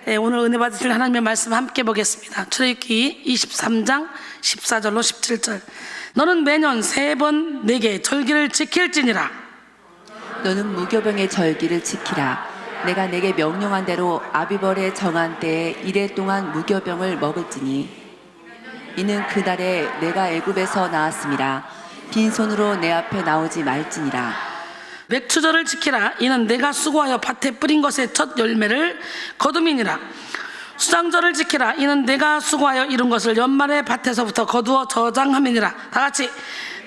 오늘 은혜 받으실 하나님의 말씀 함께 보겠습니다. 출애굽기 23장 14절로 17절. 너는 매년 3번 내게 절기를 지킬지니라. 너는 무교병의 절기를 지키라. 내가 내게 명령한 대로 아비벌에 정한 때에 이래 동안 무교병을 먹을지니 이는 그날에 내가 애굽에서 나왔음이라. 빈손으로 내 앞에 나오지 말지니라. 맥추절을 지키라. 이는 내가 수고하여 밭에 뿌린 것의 첫 열매를 거둠이니라. 수장절을 지키라. 이는 내가 수고하여 이룬 것을 연말에 밭에서부터 거두어 저장함이니라. 다같이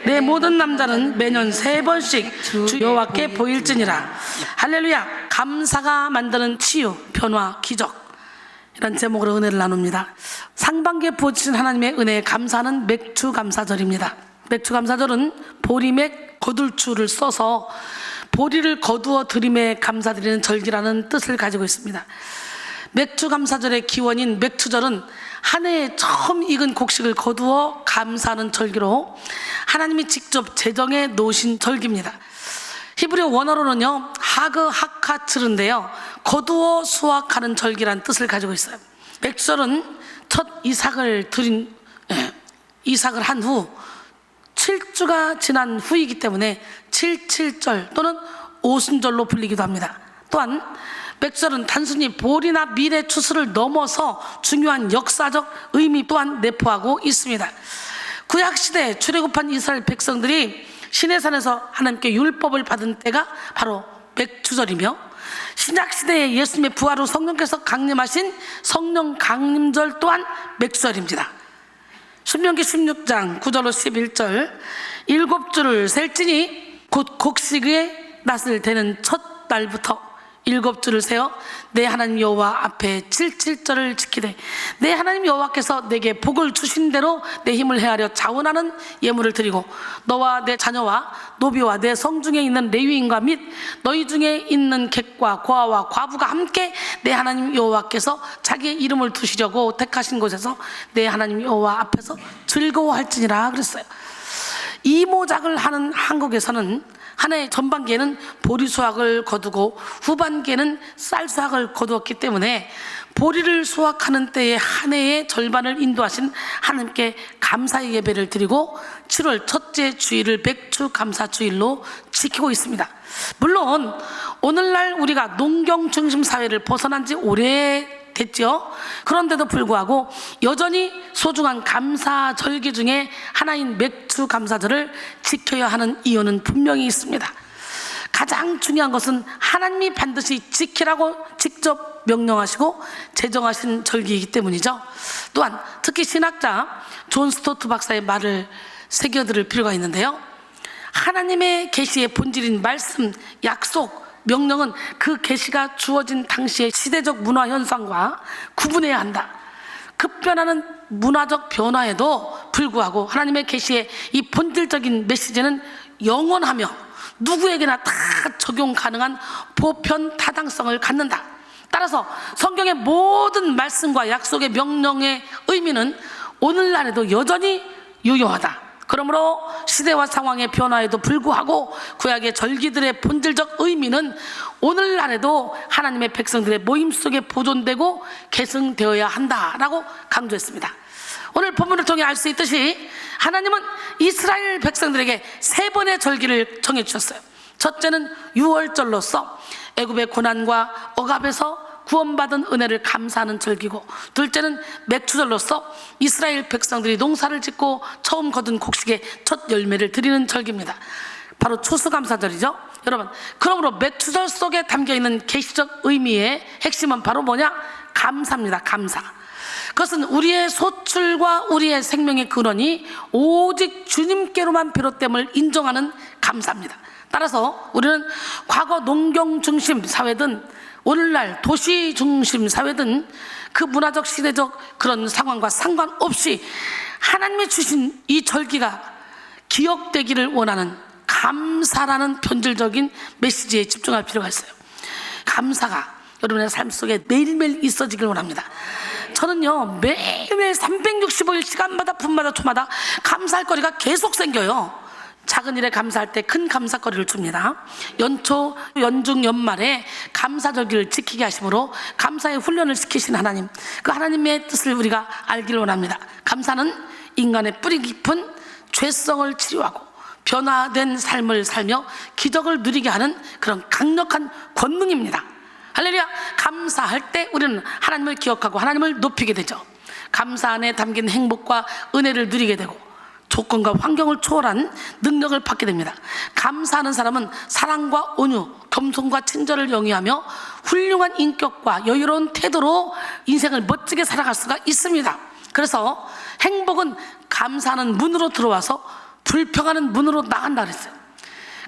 내 모든 남자는 매년 3번씩 주 여호와께 보일지니라. 할렐루야. 감사가 만드는 치유, 변화, 기적, 이런 제목으로 은혜를 나눕니다. 상반기에 부어주신 하나님의 은혜에 감사하는 맥추감사절입니다. 맥추감사절은 보리맥 거둘추를 써서 보리를 거두어 드림에 감사드리는 절기라는 뜻을 가지고 있습니다. 맥추감사절의 기원인 맥추절은 한 해에 처음 익은 곡식을 거두어 감사하는 절기로 하나님이 직접 제정해 놓으신 절기입니다. 히브리어 원어로는요 하그 하카츠르인데요, 거두어 수확하는 절기라는 뜻을 가지고 있어요. 맥추절은 첫 이삭을 한 후 7주가 지난 후이기 때문에 77절 또는 오순절로 불리기도 합니다. 또한 맥주절은 단순히 볼이나 밀의 추수를 넘어서 중요한 역사적 의미 또한 내포하고 있습니다. 구약시대에 출애굽한 이스라엘 백성들이 시내산에서 하나님께 율법을 받은 때가 바로 맥주절이며, 신약시대에 예수님의 부활 후 성령께서 강림하신 성령 강림절 또한 맥주절입니다. 신명기 16장 9절로 11절. 7주를 셀지니 곧 곡식의 낫을 대는 첫 날부터 7주를 세어 내 하나님 여호와 앞에 77절을 지키되 내 하나님 여호와께서 내게 복을 주신 대로 내 힘을 헤아려 자원하는 예물을 드리고 너와 내 자녀와 노비와 내 성중에 있는 레위인과 및 너희 중에 있는 객과 고아와 과부가 함께 내 하나님 여호와께서 자기의 이름을 두시려고 택하신 곳에서 내 하나님 여호와 앞에서 즐거워할지니라 그랬어요. 이모작을 하는 한국에서는 한 해 전반기에는 보리 수확을 거두고 후반기에는 쌀 수확을 거두었기 때문에 보리를 수확하는 때에 한 해의 절반을 인도하신 하나님께 감사의 예배를 드리고 7월 첫째 주일을 맥추감사주일로 지키고 있습니다. 물론 오늘날 우리가 농경 중심 사회를 벗어난 지 오래됐죠. 그런데도 불구하고 여전히 소중한 감사 절기 중에 하나인 맥추감사절을 지켜야 하는 이유는 분명히 있습니다. 가장 중요한 것은 하나님이 반드시 지키라고 직접 명령하시고 제정하신 절기이기 때문이죠. 또한 특히 신학자 존 스토트 박사의 말을 새겨들을 필요가 있는데요, 하나님의 계시의 본질인 말씀, 약속, 명령은 그 계시가 주어진 당시의 시대적 문화 현상과 구분해야 한다. 급변하는 문화적 변화에도 불구하고 하나님의 계시의 이 본질적인 메시지는 영원하며 누구에게나 다 적용 가능한 보편 타당성을 갖는다. 따라서 성경의 모든 말씀과 약속의 명령의 의미는 오늘날에도 여전히 유효하다. 그러므로 시대와 상황의 변화에도 불구하고 구약의 절기들의 본질적 의미는 오늘날에도 하나님의 백성들의 모임 속에 보존되고 계승되어야 한다라고 강조했습니다. 오늘 본문을 통해 알 수 있듯이 하나님은 이스라엘 백성들에게 3번의 절기를 정해 주셨어요. 첫째는 유월절로서 애굽의 고난과 억압에서 구원받은 은혜를 감사하는 절기고, 둘째는 맥추절로서 이스라엘 백성들이 농사를 짓고 처음 거둔 곡식의 첫 열매를 드리는 절기입니다. 바로 추수감사절이죠. 여러분, 그러므로 맥추절 속에 담겨있는 계시적 의미의 핵심은 바로 뭐냐? 감사입니다. 감사. 그것은 우리의 소출과 우리의 생명의 근원이 오직 주님께로만 비롯됨을 인정하는 감사입니다. 따라서 우리는 과거 농경 중심 사회든 오늘날 도시 중심 사회든 그 문화적 시대적 그런 상황과 상관없이 하나님이 주신 이 절기가 기억되기를 원하는 감사라는 본질적인 메시지에 집중할 필요가 있어요. 감사가 여러분의 삶 속에 매일매일 있어지길 원합니다. 저는요 매일매일 365일 시간마다 분마다 초마다 감사할 거리가 계속 생겨요. 작은 일에 감사할 때 큰 감사거리를 줍니다. 연초, 연중, 연말에 감사절기를 지키게 하심으로 감사의 훈련을 시키신 하나님, 그 하나님의 뜻을 우리가 알기를 원합니다. 감사는 인간의 뿌리 깊은 죄성을 치료하고 변화된 삶을 살며 기적을 누리게 하는 그런 강력한 권능입니다. 할렐루야. 감사할 때 우리는 하나님을 기억하고 하나님을 높이게 되죠. 감사 안에 담긴 행복과 은혜를 누리게 되고 조건과 환경을 초월한 능력을 받게 됩니다. 감사하는 사람은 사랑과 온유, 겸손과 친절을 영위하며 훌륭한 인격과 여유로운 태도로 인생을 멋지게 살아갈 수가 있습니다. 그래서 행복은 감사하는 문으로 들어와서 불평하는 문으로 나간다 그랬어요.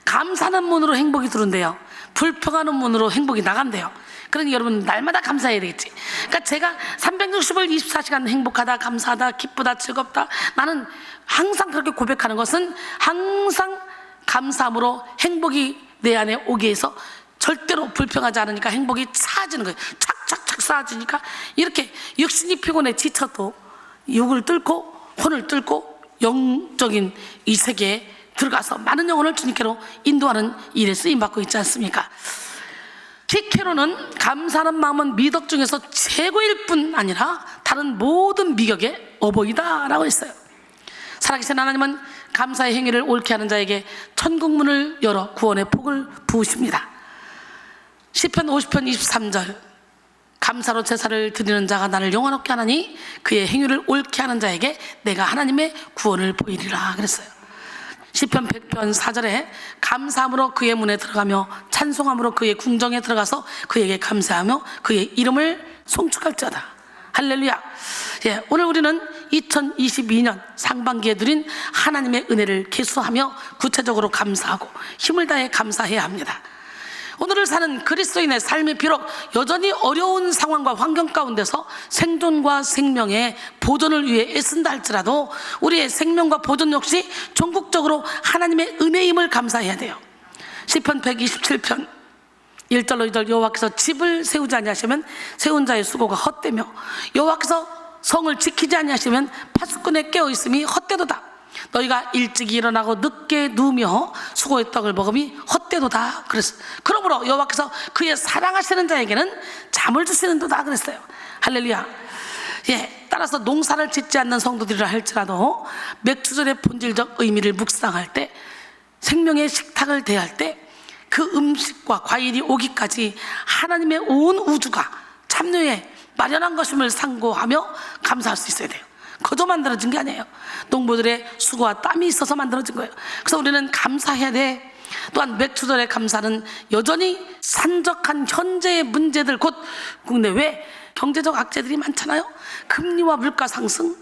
감사하는 문으로 행복이 들어온대요. 불평하는 문으로 행복이 나간대요. 그러니 여러분 날마다 감사해야 되겠지. 그러니까 제가 360일 24시간 행복하다, 감사하다, 기쁘다, 즐겁다, 나는 항상 그렇게 고백하는 것은 항상 감사함으로 행복이 내 안에 오게 해서 절대로 불평하지 않으니까 행복이 쌓아지는 거예요. 착착착 쌓아지니까 이렇게 육신이 피곤해 지쳐도 육을 뚫고 혼을 뚫고 영적인 이 세계에 들어가서 많은 영혼을 주님께로 인도하는 일에 쓰임받고 있지 않습니까? 키케로는 감사하는 마음은 미덕 중에서 최고일 뿐 아니라 다른 모든 미덕의 어버이다라고 했어요. 살아계신 하나님은 감사의 행위를 옳게 하는 자에게 천국문을 열어 구원의 복을 부으십니다. 시편 50편 23절, 감사로 제사를 드리는 자가 나를 영원롭게 하나니 그의 행위를 옳게 하는 자에게 내가 하나님의 구원을 보이리라 그랬어요. 시편 100편 4절에 감사함으로 그의 문에 들어가며 찬송함으로 그의 궁정에 들어가서 그에게 감사하며 그의 이름을 송축할지어다. 할렐루야. 예, 오늘 우리는 2022년 상반기에 누린 하나님의 은혜를 계수하며 구체적으로 감사하고 힘을 다해 감사해야 합니다. 오늘을 사는 그리스도인의 삶이 비록 여전히 어려운 상황과 환경 가운데서 생존과 생명의 보존을 위해 애쓴다 할지라도 우리의 생명과 보존 역시 전국적으로 하나님의 은혜임을 감사해야 돼요. 시편 127편 1절로 2절, 여호와께서 집을 세우지 아니하시면 세운 자의 수고가 헛되며 여호와께서 성을 지키지 아니하시면 파수꾼의 깨어있음이 헛되도다. 너희가 일찍 일어나고 늦게 누우며 수고의 떡을 먹음이 헛되도다 그랬어요. 그러므로 여호와께서 그의 사랑하시는 자에게는 잠을 주시는도다 그랬어요. 할렐루야. 예, 따라서 농사를 짓지 않는 성도들이라 할지라도 맥주절의 본질적 의미를 묵상할 때, 생명의 식탁을 대할 때 그 음식과 과일이 오기까지 하나님의 온 우주가 참여해 마련한 것임을 상고하며 감사할 수 있어야 돼요. 거저 만들어진 게 아니에요. 농부들의 수고와 땀이 있어서 만들어진 거예요. 그래서 우리는 감사해야 돼. 또한 맥주절의 감사는 여전히 산적한 현재의 문제들, 곧 국내외 경제적 악재들이 많잖아요. 금리와 물가 상승,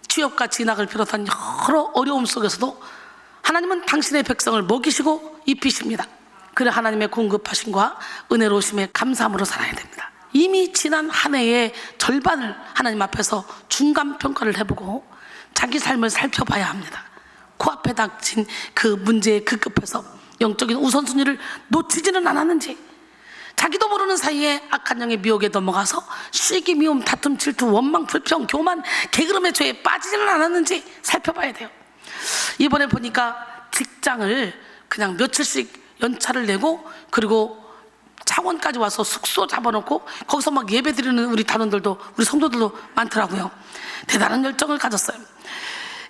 취업과 진학을 비롯한 여러 어려움 속에서도 하나님은 당신의 백성을 먹이시고 입히십니다. 그래 하나님의 공급하심과 은혜로우심에 감사함으로 살아야 됩니다. 이미 지난 한 해의 절반을 하나님 앞에서 중간평가를 해보고 자기 삶을 살펴봐야 합니다. 코앞에 닥친 그 문제에 급급해서 영적인 우선순위를 놓치지는 않았는지, 자기도 모르는 사이에 악한 영의 미혹에 넘어가서 시기, 미움, 다툼, 질투, 원망, 불평, 교만, 게으름의 죄에 빠지지는 않았는지 살펴봐야 돼요. 이번에 보니까 직장을 그냥 며칠씩 연차를 내고 그리고 창원까지 와서 숙소 잡아놓고 거기서 막 예배 드리는 우리 단원들도, 우리 성도들도 많더라고요. 대단한 열정을 가졌어요.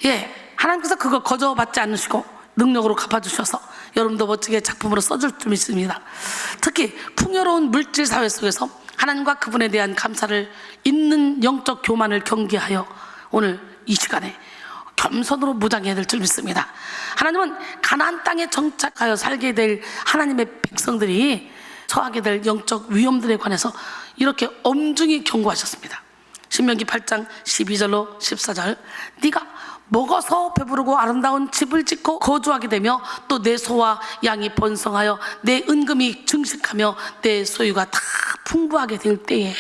예, 하나님께서 그거 거저 받지 않으시고 능력으로 갚아주셔서 여러분도 멋지게 작품으로 써줄 줄 믿습니다. 특히 풍요로운 물질 사회 속에서 하나님과 그분에 대한 감사를 있는 영적 교만을 경계하여 오늘 이 시간에 겸손으로 무장해야 될 줄 믿습니다. 하나님은 가나안 땅에 정착하여 살게 될 하나님의 백성들이 처하게 될 영적 위험들에 관해서 이렇게 엄중히 경고하셨습니다. 신명기 8장 12절로 14절, 네가 먹어서 배부르고 아름다운 집을 짓고 거주하게 되며 또 내 소와 양이 번성하여 내 은금이 증식하며 내 소유가 다 풍부하게 될 때에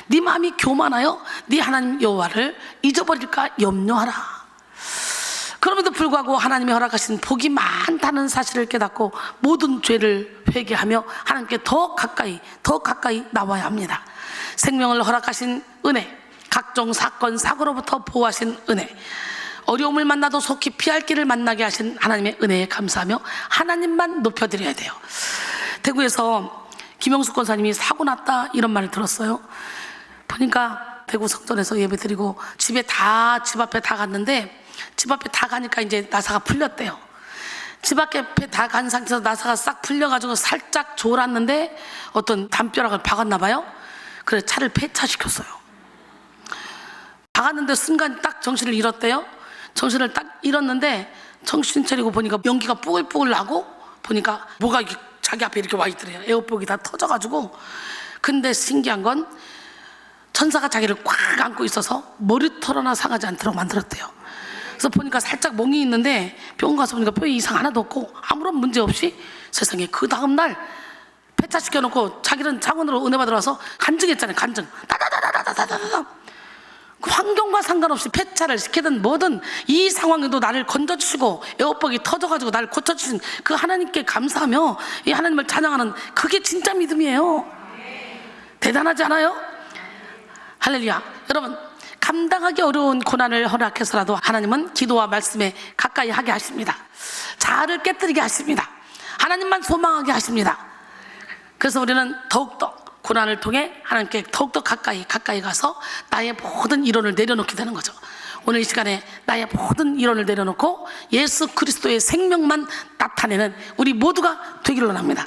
네 마음이 교만하여 네 하나님 여호와를 잊어버릴까 염려하라. 그럼에도 불구하고 하나님이 허락하신 복이 많다는 사실을 깨닫고 모든 죄를 회개하며 하나님께 더 가까이 나와야 합니다. 생명을 허락하신 은혜, 각종 사건 사고로부터 보호하신 은혜, 어려움을 만나도 속히 피할 길을 만나게 하신 하나님의 은혜에 감사하며 하나님만 높여드려야 돼요. 대구에서 김영숙 권사님이 사고 났다 이런 말을 들었어요. 보니까 대구 성전에서 예배 드리고 집 앞에 다 갔는데, 집 앞에 다 가니까 이제 나사가 풀렸대요. 집 앞에 다 간 상태에서 나사가 싹 풀려가지고 살짝 졸았는데 어떤 담벼락을 박았나 봐요. 그래서 차를 폐차시켰어요. 박았는데 순간 딱 정신을 잃었대요. 정신을 딱 잃었는데 정신 차리고 보니까 연기가 뽀글뽀글 나고, 보니까 뭐가 자기 앞에 이렇게 와 있더래요. 에어백이 다 터져가지고. 근데 신기한 건 천사가 자기를 꽉 안고 있어서 머리털 하나 상하지 않도록 만들었대요. 그래서 보니까 살짝 멍이 있는데 병원 가서 보니까 뼈에 이상 하나도 없고 아무런 문제 없이, 세상에 그 다음날 폐차시켜놓고 자기는 창원으로 은혜 받으러 와서 간증했잖아요. 간증 다다다다다다다다. 그 환경과 상관없이 폐차를 시키든 뭐든 이 상황에도 나를 건져주시고 에어백이 터져가지고 나를 고쳐주신 그 하나님께 감사하며 이 하나님을 찬양하는, 그게 진짜 믿음이에요. 대단하지 않아요? 할렐루야. 여러분, 감당하기 어려운 고난을 허락해서라도 하나님은 기도와 말씀에 가까이 하게 하십니다. 자아를 깨뜨리게 하십니다. 하나님만 소망하게 하십니다. 그래서 우리는 더욱더 고난을 통해 하나님께 더욱더 가까이 가서 나의 모든 이론을 내려놓게 되는 거죠. 오늘 이 시간에 나의 모든 이론을 내려놓고 예수 그리스도의 생명만 나타내는 우리 모두가 되기를 원합니다.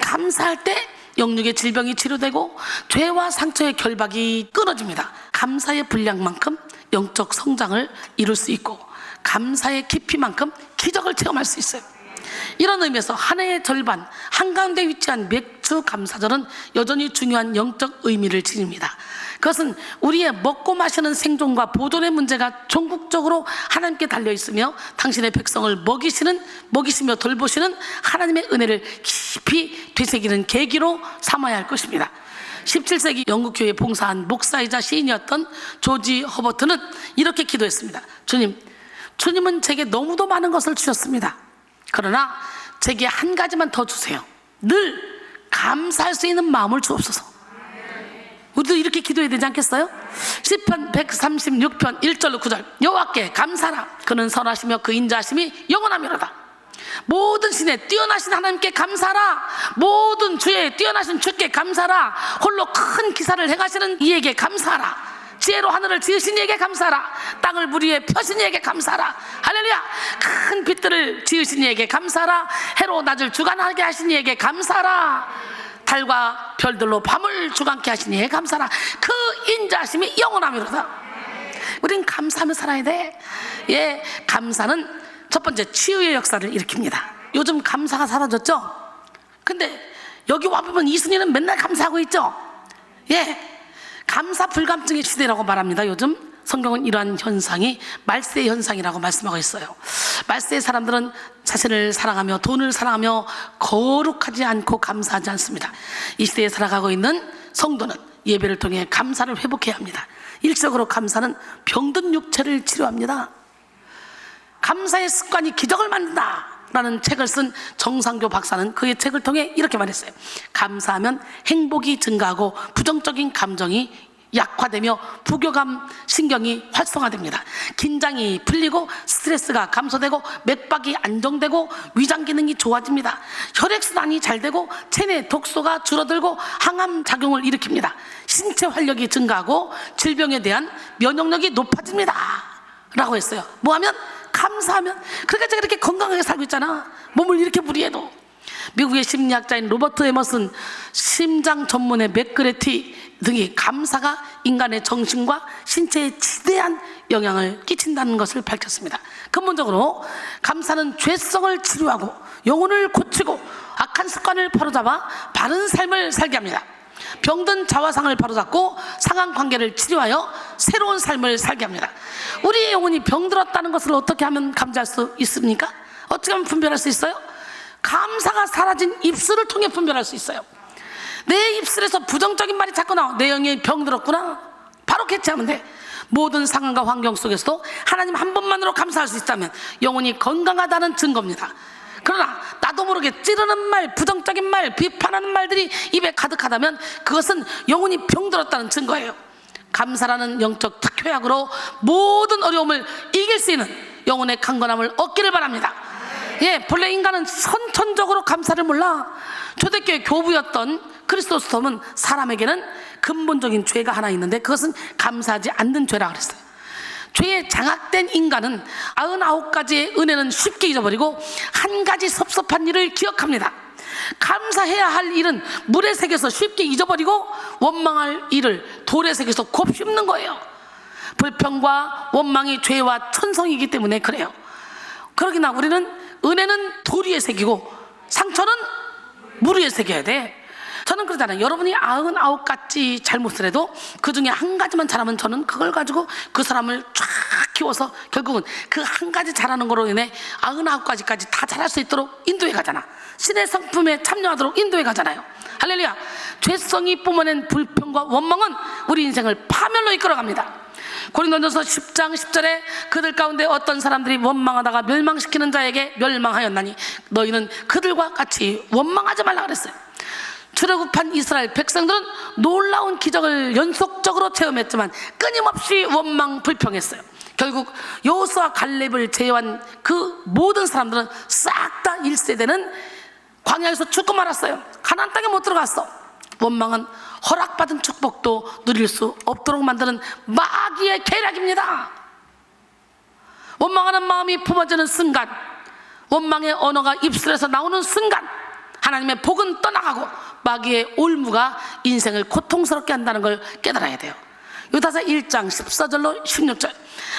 감사할 때 영육의 질병이 치료되고 죄와 상처의 결박이 끊어집니다. 감사의 분량만큼 영적 성장을 이룰 수 있고 감사의 깊이만큼 기적을 체험할 수 있어요. 이런 의미에서 한 해의 절반 한가운데 위치한 맥주 감사절은 여전히 중요한 영적 의미를 지닙니다. 그것은 우리의 먹고 마시는 생존과 보존의 문제가 전국적으로 하나님께 달려있으며 당신의 백성을 먹이시며 돌보시는 하나님의 은혜를 깊이 되새기는 계기로 삼아야 할 것입니다. 17세기 영국교회에 봉사한 목사이자 시인이었던 조지 허버트는 이렇게 기도했습니다. 주님은 제게 너무도 많은 것을 주셨습니다. 그러나 제게 한 가지만 더 주세요. 늘 감사할 수 있는 마음을 주옵소서. 우리도 이렇게 기도해야 되지 않겠어요? 시편 136편 1절로 9절. 여호와께 감사라. 그는 선하시며 그 인자하심이 영원하미로다. 모든 신에 뛰어나신 하나님께 감사라. 모든 주에 뛰어나신 주께 감사라. 홀로 큰 기사를 행하시는 이에게 감사라. 지혜로 하늘을 지으신 이에게 감사라. 땅을 물 위에 펴신 이에게 감사라. 할렐루야. 큰 빛들을 지으신 이에게 감사라. 해로 낮을 주관하게 하신 이에게 감사라. 달과 별들로 밤을 주관케 하신 이에게 감사라. 그 인자하심이 영원하미로다. 우린 감사하며 살아야 돼. 예, 감사는 첫 번째 치유의 역사를 일으킵니다. 요즘 감사가 사라졌죠? 근데 여기 와보면 이순이는 맨날 감사하고 있죠? 예, 감사 불감증의 시대라고 말합니다. 요즘 성경은 이러한 현상이 말세 현상이라고 말씀하고 있어요. 말세의 사람들은 자신을 사랑하며 돈을 사랑하며 거룩하지 않고 감사하지 않습니다. 이 시대에 살아가고 있는 성도는 예배를 통해 감사를 회복해야 합니다. 일적으로 감사는 병든 육체를 치료합니다. 감사의 습관이 기적을 만든다 라는 책을 쓴 정상교 박사는 그의 책을 통해 이렇게 말했어요. 감사하면 행복이 증가하고 부정적인 감정이 약화되며 부교감 신경이 활성화됩니다. 긴장이 풀리고 스트레스가 감소되고 맥박이 안정되고 위장 기능이 좋아집니다. 혈액순환이 잘 되고 체내 독소가 줄어들고 항암 작용을 일으킵니다. 신체 활력이 증가하고 질병에 대한 면역력이 높아집니다 라고 했어요. 뭐하면? 감사하면. 그러니까 제가 이렇게 건강하게 살고 있잖아. 몸을 이렇게 무리해도. 미국의 심리학자인 로버트 에머슨 심장 전문의 맥그레티 등이 감사가 인간의 정신과 신체에 지대한 영향을 끼친다는 것을 밝혔습니다. 근본적으로 감사는 죄성을 치료하고 영혼을 고치고 악한 습관을 바로잡아 바른 삶을 살게 합니다. 병든 자화상을 바로잡고 상황관계를 치료하여 새로운 삶을 살게 합니다. 우리의 영혼이 병들었다는 것을 어떻게 하면 감지할 수 있습니까? 어떻게 하면 분별할 수 있어요? 감사가 사라진 입술을 통해 분별할 수 있어요. 내 입술에서 부정적인 말이 자꾸 나와. 내 영이 병들었구나. 바로 캐치하면 돼. 모든 상황과 환경 속에서도 하나님 한 번만으로 감사할 수 있다면 영혼이 건강하다는 증거입니다. 그러나 나도 모르게 찌르는 말, 부정적인 말, 비판하는 말들이 입에 가득하다면 그것은 영혼이 병들었다는 증거예요. 감사라는 영적 특효 표약으로 모든 어려움을 이길 수 있는 영혼의 강건함을 얻기를 바랍니다. 예, 본래 인간은 선천적으로 감사를 몰라. 초대교회 교부였던 크리스토스톰은 사람에게는 근본적인 죄가 하나 있는데 그것은 감사하지 않는 죄라 그랬어요. 죄에 장악된 인간은 99가지의 은혜는 쉽게 잊어버리고 한 가지 섭섭한 일을 기억합니다. 감사해야 할 일은 물의 색에서 쉽게 잊어버리고 원망할 일을 돌의 색에서 곱씹는 거예요. 불평과 원망이 죄와 천성이기 때문에 그래요. 그러기나 우리는 은혜는 돌 위에 새기고 상처는 물 위에 새겨야 돼. 저는 그러잖아요. 여러분이 99가지 잘못을 해도 그 중에 한 가지만 잘하면 저는 그걸 가지고 그 사람을 쫙 키워서 결국은 그 한 가지 잘하는 거로 인해 99가지까지 다 잘할 수 있도록 인도해 가잖아. 신의 성품에 참여하도록 인도해 가잖아요. 할렐루야. 죄성이 뿜어낸 불평과 원망은 우리 인생을 파멸로 이끌어갑니다. 고린도전서 10장 10절에 그들 가운데 어떤 사람들이 원망하다가 멸망시키는 자에게 멸망하였나니 너희는 그들과 같이 원망하지 말라 그랬어요. 출애굽한 이스라엘 백성들은 놀라운 기적을 연속적으로 체험했지만 끊임없이 원망 불평했어요. 결국 여호수아 갈렙을 제외한 그 모든 사람들은 싹 다 1세대는 광야에서 죽고 말았어요. 가나안 땅에 못 들어갔어. 원망은 허락받은 축복도 누릴 수 없도록 만드는 마귀의 계략입니다. 원망하는 마음이 품어지는 순간, 원망의 언어가 입술에서 나오는 순간 하나님의 복은 떠나가고 마귀의 올무가 인생을 고통스럽게 한다는 걸 깨달아야 돼요. 유다서 1장 14절로 16절.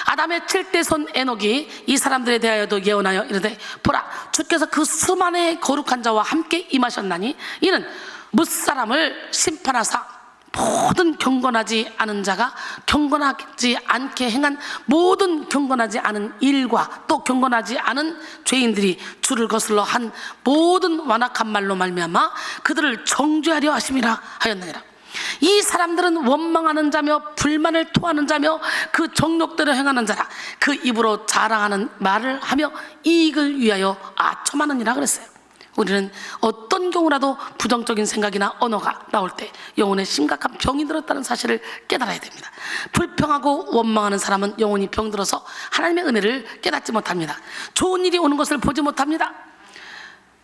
아담의 7대 손 에녹이 이 사람들에 대하여도 예언하여 이르되 보라 주께서 그 수만의 거룩한 자와 함께 임하셨나니 이는 무사람을 심판하사 모든 경건하지 않은 자가 경건하지 않게 행한 모든 경건하지 않은 일과 또 경건하지 않은 죄인들이 주를 거슬러 한 모든 완악한 말로 말미암아 그들을 정죄하려 하심이라 하였느니라. 이 사람들은 원망하는 자며 불만을 토하는 자며 그 정욕대로 행하는 자라. 그 입으로 자랑하는 말을 하며 이익을 위하여 아첨하느니라 그랬어요. 우리는 어떤 경우라도 부정적인 생각이나 언어가 나올 때 영혼에 심각한 병이 들었다는 사실을 깨달아야 됩니다. 불평하고 원망하는 사람은 영혼이 병들어서 하나님의 은혜를 깨닫지 못합니다. 좋은 일이 오는 것을 보지 못합니다.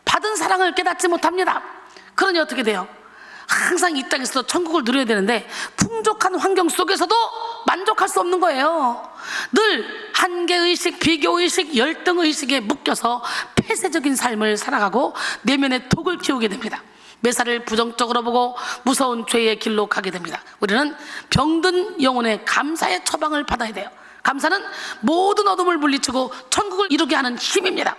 받은 사랑을 깨닫지 못합니다. 그러니 어떻게 돼요? 항상 이 땅에서도 천국을 누려야 되는데 풍족한 환경 속에서도 만족할 수 없는 거예요. 늘 한계의식, 비교의식, 열등의식에 묶여서 폐쇄적인 삶을 살아가고 내면의 독을 키우게 됩니다. 매사를 부정적으로 보고 무서운 죄의 길로 가게 됩니다. 우리는 병든 영혼의 감사의 처방을 받아야 돼요. 감사는 모든 어둠을 물리치고 천국을 이루게 하는 힘입니다.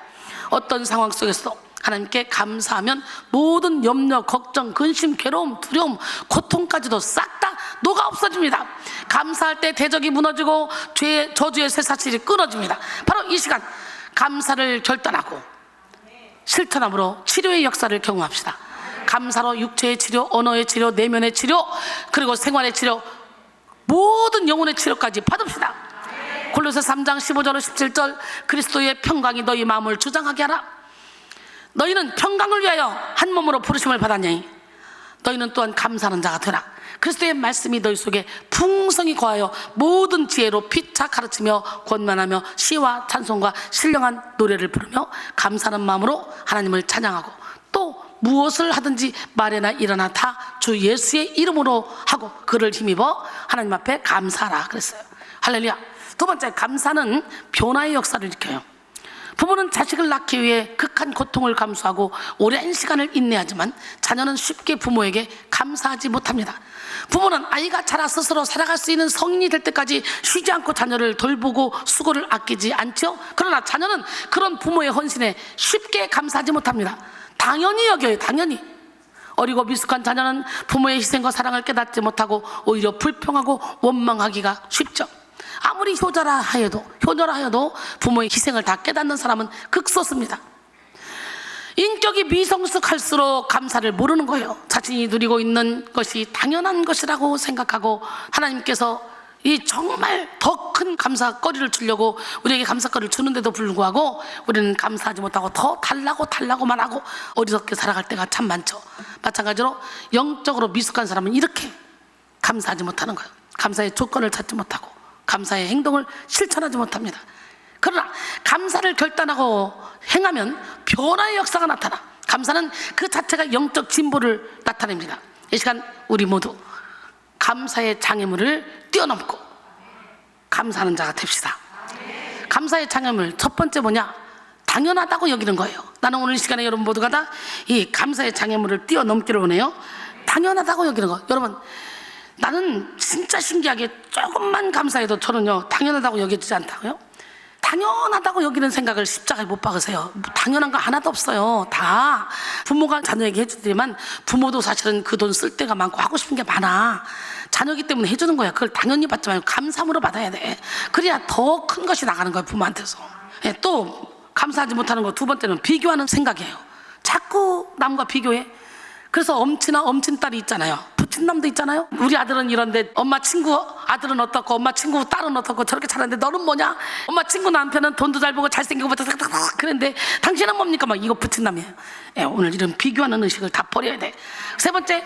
어떤 상황 속에서도 하나님께 감사하면 모든 염려, 걱정, 근심, 괴로움, 두려움, 고통까지도 싹 다 녹아 없어집니다. 감사할 때 대적이 무너지고 죄의 저주의 쇠사슬이 끊어집니다. 바로 이 시간 감사를 결단하고 실천함으로 치료의 역사를 경험합시다. 감사로 육체의 치료, 언어의 치료, 내면의 치료, 그리고 생활의 치료, 모든 영혼의 치료까지 받읍시다. 골로새 3장 15절로 17절. 그리스도의 평강이 너희 마음을 주장하게 하라. 너희는 평강을 위하여 한 몸으로 부르심을 받았냐니 너희는 또한 감사하는 자가 되라. 그리스도의 말씀이 너희 속에 풍성히 거하여 모든 지혜로 피차 가르치며 권면하며 시와 찬송과 신령한 노래를 부르며 감사하는 마음으로 하나님을 찬양하고 또 무엇을 하든지 말이나 일어나 다 주 예수의 이름으로 하고 그를 힘입어 하나님 앞에 감사하라 그랬어요. 할렐루야. 두 번째, 감사는 변화의 역사를 일으켜요. 부모는 자식을 낳기 위해 극한 고통을 감수하고 오랜 시간을 인내하지만 자녀는 쉽게 부모에게 감사하지 못합니다. 부모는 아이가 자라 스스로 살아갈 수 있는 성인이 될 때까지 쉬지 않고 자녀를 돌보고 수고를 아끼지 않죠. 그러나 자녀는 그런 부모의 헌신에 쉽게 감사하지 못합니다. 당연히 여겨요. 당연히. 어리고 미숙한 자녀는 부모의 희생과 사랑을 깨닫지 못하고 오히려 불평하고 원망하기가 쉽죠. 아무리 효자라 하여도 부모의 희생을 다 깨닫는 사람은 극소수입니다. 인격이 미성숙할수록 감사를 모르는 거예요. 자신이 누리고 있는 것이 당연한 것이라고 생각하고 하나님께서 이 정말 더 큰 감사거리를 주려고 우리에게 감사거리를 주는데도 불구하고 우리는 감사하지 못하고 더 달라고만 하고 어리석게 살아갈 때가 참 많죠. 마찬가지로 영적으로 미숙한 사람은 이렇게 감사하지 못하는 거예요. 감사의 조건을 찾지 못하고 감사의 행동을 실천하지 못합니다. 그러나 감사를 결단하고 행하면 변화의 역사가 나타나 감사는 그 자체가 영적 진보를 나타냅니다. 이 시간 우리 모두 감사의 장애물을 뛰어넘고 감사하는 자가 됩시다. 감사의 장애물 첫 번째 뭐냐? 당연하다고 여기는 거예요. 나는 오늘 이 시간에 여러분 모두가 다 이 감사의 장애물을 뛰어넘기를 원해요. 당연하다고 여기는 거. 여러분, 나는 진짜 신기하게 조금만 감사해도 저는요 당연하다고 여겨지지 않다고요. 당연하다고 여기는 생각을 십자가에 못 박으세요. 당연한 거 하나도 없어요. 다 부모가 자녀에게 해주지만 부모도 사실은 그 돈 쓸 데가 많고 하고 싶은 게 많아. 자녀이기 때문에 해주는 거야. 그걸 당연히 받지 말고 감사함으로 받아야 돼. 그래야 더 큰 것이 나가는 거야, 부모한테서. 예, 또 감사하지 못하는 거 두 번째는 비교하는 생각이에요. 자꾸 남과 비교해. 그래서 엄친아 엄친딸이 있잖아요. 부친남도 있잖아요. 우리 아들은 이런데 엄마 친구 아들은 어떻고 엄마 친구 딸은 어떻고 저렇게 잘하는데 너는 뭐냐? 엄마 친구 남편은 돈도 잘 벌고 잘생기고 그런데 당신은 뭡니까? 막 이거 부친남이에요. 예, 오늘 이런 비교하는 의식을 다 버려야 돼. 세 번째,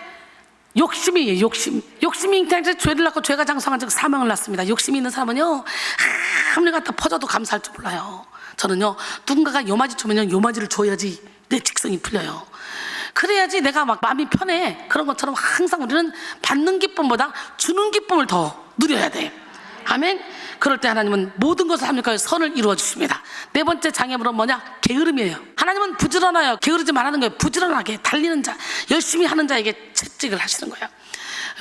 욕심이에요. 욕심이 인생에서 죄를 낳고 죄가 장성한 즉 사망을 낳습니다. 욕심이 있는 사람은요 아무리 갖다 퍼져도 감사할 줄 몰라요. 저는요 누군가가 요마지 주면요 요마지를 줘야지 내 직성이 풀려요. 그래야지 내가 막 마음이 편해. 그런 것처럼 항상 우리는 받는 기쁨보다 주는 기쁨을 더 누려야 돼. 아멘. 그럴 때 하나님은 모든 것을 합력하여 선을 이루어 주십니다. 네 번째 장애물은 뭐냐? 게으름이에요. 하나님은 부지런하여 게으르지 말라는 거예요. 부지런하게 달리는 자, 열심히 하는 자에게 채찍을 하시는 거예요.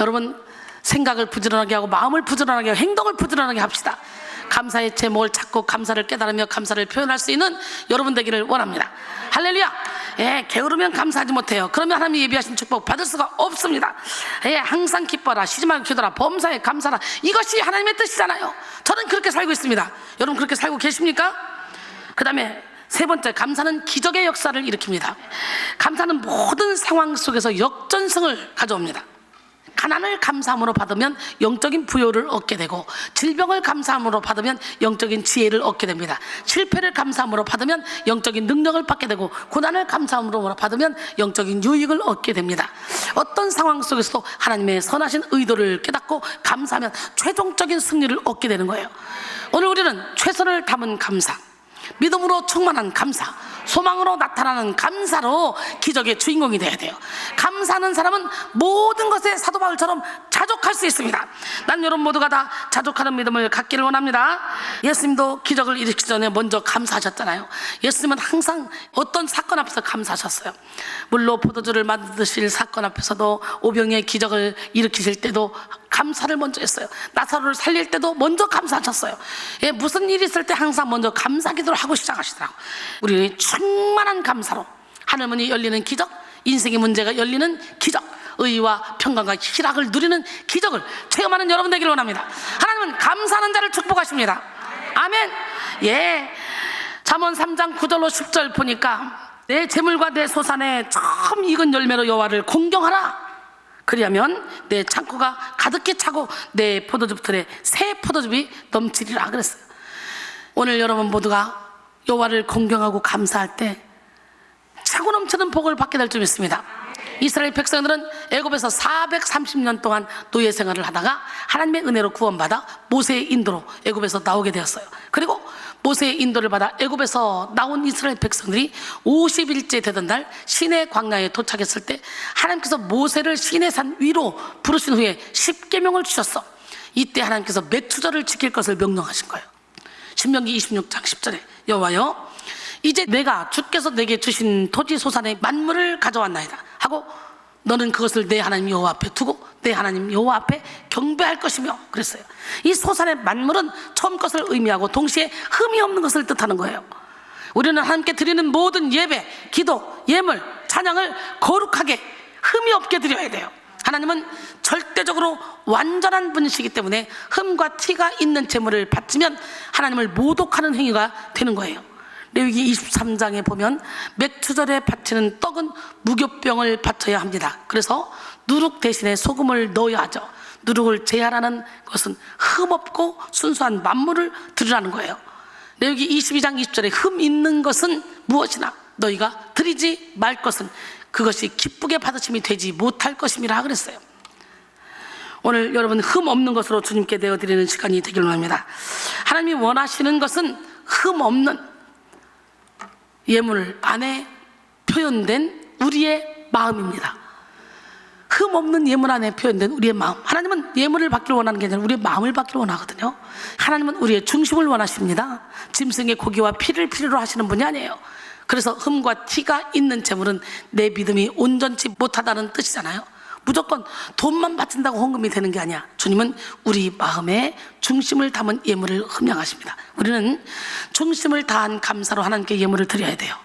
여러분, 생각을 부지런하게 하고 마음을 부지런하게 하고 행동을 부지런하게 합시다. 감사의 제목을 찾고 감사를 깨달으며 감사를 표현할 수 있는 여러분 되기를 원합니다. 할렐루야. 예, 게으르면 감사하지 못해요. 그러면 하나님이 예비하신 축복 받을 수가 없습니다. 예, 항상 기뻐라, 쉬지 말고 기도라, 범사에 감사라. 이것이 하나님의 뜻이잖아요. 저는 그렇게 살고 있습니다. 여러분 그렇게 살고 계십니까? 그 다음에 세 번째, 감사는 기적의 역사를 일으킵니다. 감사는 모든 상황 속에서 역전승을 가져옵니다. 가난을 감사함으로 받으면 영적인 부요를 얻게 되고, 질병을 감사함으로 받으면 영적인 지혜를 얻게 됩니다. 실패를 감사함으로 받으면 영적인 능력을 받게 되고, 고난을 감사함으로 받으면 영적인 유익을 얻게 됩니다. 어떤 상황 속에서도 하나님의 선하신 의도를 깨닫고 감사하면 최종적인 승리를 얻게 되는 거예요. 오늘 우리는 최선을 담은 감사, 믿음으로 충만한 감사, 소망으로 나타나는 감사로 기적의 주인공이 되어야 돼요. 감사하는 사람은 모든 것에 사도 바울처럼 자족할 수 있습니다. 난 여러분 모두가 다 자족하는 믿음을 갖기를 원합니다. 예수님도 기적을 일으키기 전에 먼저 감사하셨잖아요. 예수님은 항상 어떤 사건 앞에서 감사하셨어요. 물로 포도주를 만드실 사건 앞에서도, 오병이의 기적을 일으키실 때도 감사를 먼저 했어요. 나사로를 살릴 때도 먼저 감사하셨어요. 예, 무슨 일이 있을 때 항상 먼저 감사 기도를 하고 시작하시더라고요. 우리 충만한 감사로 하늘문이 열리는 기적, 인생의 문제가 열리는 기적, 의와 평강과 희락을 누리는 기적을 체험하는 여러분 되기를 원합니다. 하나님은 감사하는 자를 축복하십니다. 아멘. 예, 잠언 3장 9절로 10절 보니까 내 재물과 내 소산에 처음 익은 열매로 여호와를 공경하라. 그리하면 내 창고가 가득히 차고 내 포도즙 틀에 새 포도즙이 넘치리라 그랬어요. 오늘 여러분 모두가 여호와를 공경하고 감사할 때 차고 넘치는 복을 받게 될 줄 믿습니다. 이스라엘 백성들은 애굽에서 430년 동안 노예 생활을 하다가 하나님의 은혜로 구원받아 모세의 인도로 애굽에서 나오게 되었어요. 그리고 모세의 인도를 받아 애굽에서 나온 이스라엘 백성들이 50일째 되던 날 시내 광야에 도착했을 때 하나님께서 모세를 시내산 위로 부르신 후에 10계명을 주셨어. 이때 하나님께서 맥추절을 지킬 것을 명령하신 거예요. 신명기 26장 10절에 여호와여, 이제 내가 주께서 내게 주신 토지 소산의 만물을 가져왔나이다 하고 너는 그것을 내 하나님 여호와 앞에 두고 내 하나님 여호와 앞에 경배할 것이며 그랬어요. 이 소산의 만물은 처음 것을 의미하고 동시에 흠이 없는 것을 뜻하는 거예요. 우리는 하나님께 드리는 모든 예배, 기도, 예물, 찬양을 거룩하게 흠이 없게 드려야 돼요. 하나님은 절대적으로 완전한 분이시기 때문에 흠과 티가 있는 제물을 바치면 하나님을 모독하는 행위가 되는 거예요. 레위기 23장에 보면 맥추절에 바치는 떡은 무교병을 바쳐야 합니다. 그래서 누룩 대신에 소금을 넣어야 하죠. 누룩을 제하라는 것은 흠없고 순수한 만물을 드리라는 거예요. 레위기 22장 20절에 흠 있는 것은 무엇이나 너희가 드리지 말 것은 그것이 기쁘게 받으심이 되지 못할 것임이라 그랬어요. 오늘 여러분 흠 없는 것으로 주님께 내어드리는 시간이 되기를 원합니다. 하나님이 원하시는 것은 흠 없는 예물 안에 표현된 우리의 마음입니다. 흠 없는 예물 안에 표현된 우리의 마음. 하나님은 예물을 받기를 원하는 게 아니라 우리의 마음을 받기를 원하거든요. 하나님은 우리의 중심을 원하십니다. 짐승의 고기와 피를 필요로 하시는 분이 아니에요. 그래서 흠과 티가 있는 재물은 내 믿음이 온전치 못하다는 뜻이잖아요. 무조건 돈만 바친다고 헌금이 되는 게 아니야. 주님은 우리 마음의 중심을 담은 예물을 흠양하십니다. 우리는 중심을 다한 감사로 하나님께 예물을 드려야 돼요.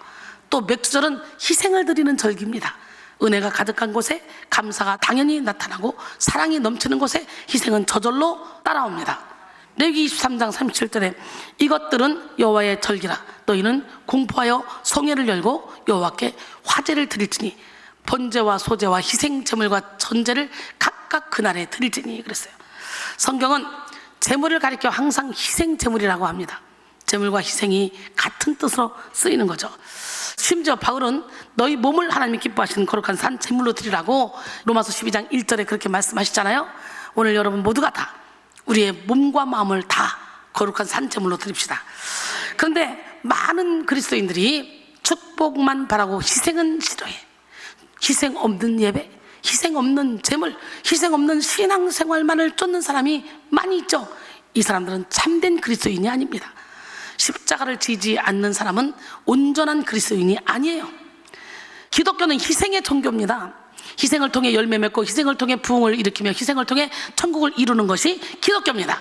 또 맥주절은 희생을 드리는 절기입니다. 은혜가 가득한 곳에 감사가 당연히 나타나고 사랑이 넘치는 곳에 희생은 저절로 따라옵니다. 레위기 23장 37절에 이것들은 여호와의 절기라 너희는 공포하여 성회를 열고 여호와께 화제를 드릴지니 번제와 소제와 희생 제물과 전제를 각각 그날에 드릴지니 그랬어요. 성경은 제물을 가리켜 항상 희생 제물이라고 합니다. 제물과 희생이 같은 뜻으로 쓰이는 거죠. 심지어 바울은 너희 몸을 하나님이 기뻐하시는 거룩한 산 제물로 드리라고 로마서 12장 1절에 그렇게 말씀하시잖아요. 오늘 여러분 모두가 다 우리의 몸과 마음을 다 거룩한 산 제물로 드립시다. 그런데 많은 그리스도인들이 축복만 바라고 희생은 싫어해. 희생 없는 예배, 희생 없는 제물, 희생 없는 신앙생활만을 쫓는 사람이 많이 있죠. 이 사람들은 참된 그리스도인이 아닙니다. 십자가를 지지 않는 사람은 온전한 그리스도인이 아니에요. 기독교는 희생의 종교입니다. 희생을 통해 열매 맺고 희생을 통해 부흥을 일으키며 희생을 통해 천국을 이루는 것이 기독교입니다.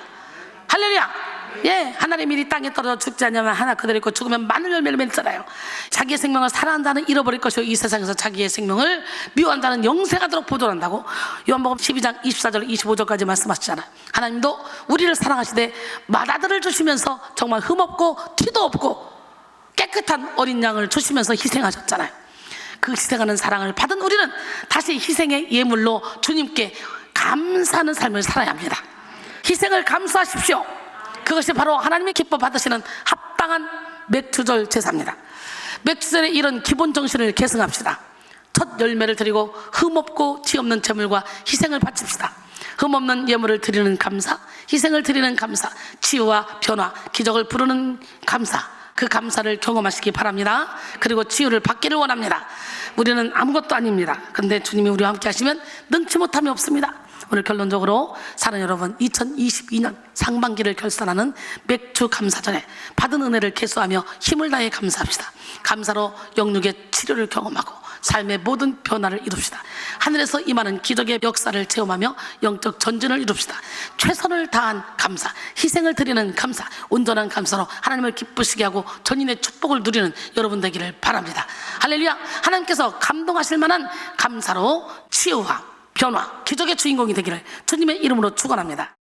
할렐루야. 예, 하늘의 밀이 땅에 떨어져 죽지 않으면 하나 그대로 있고 죽으면 많은 열매를 맺잖아요. 자기의 생명을 사랑한 자는 잃어버릴 것이요 이 세상에서 자기의 생명을 미워한 자는 영생하도록 보존한다고 요한복음 12장 24절 25절까지 말씀하시잖아요. 하나님도 우리를 사랑하시되 맏아들을 주시면서 정말 흠없고 티도 없고 깨끗한 어린 양을 주시면서 희생하셨잖아요. 그 희생하는 사랑을 받은 우리는 다시 희생의 예물로 주님께 감사하는 삶을 살아야 합니다. 희생을 감사하십시오. 그것이 바로 하나님이 기뻐 받으시는 합당한 맥주절 제사입니다. 맥주절의 이런 기본 정신을 계승합시다. 첫 열매를 드리고 흠없고 티없는 제물과 희생을 바칩시다. 흠없는 예물을 드리는 감사, 희생을 드리는 감사, 치유와 변화, 기적을 부르는 감사, 그 감사를 경험하시기 바랍니다. 그리고 치유를 받기를 원합니다. 우리는 아무것도 아닙니다. 그런데 주님이 우리와 함께 하시면 능치 못함이 없습니다. 오늘 결론적으로 사랑하는 여러분, 2022년 상반기를 결산하는 맥주 감사전에 받은 은혜를 계수하며 힘을 다해 감사합시다. 감사로 영육의 치료를 경험하고 삶의 모든 변화를 이룹시다. 하늘에서 임하는 기적의 역사를 체험하며 영적 전진을 이룹시다. 최선을 다한 감사, 희생을 드리는 감사, 온전한 감사로 하나님을 기쁘시게 하고 전인의 축복을 누리는 여러분 되기를 바랍니다. 할렐루야. 하나님께서 감동하실 만한 감사로 치유와 변화, 기적의 주인공이 되기를 주님의 이름으로 축원합니다.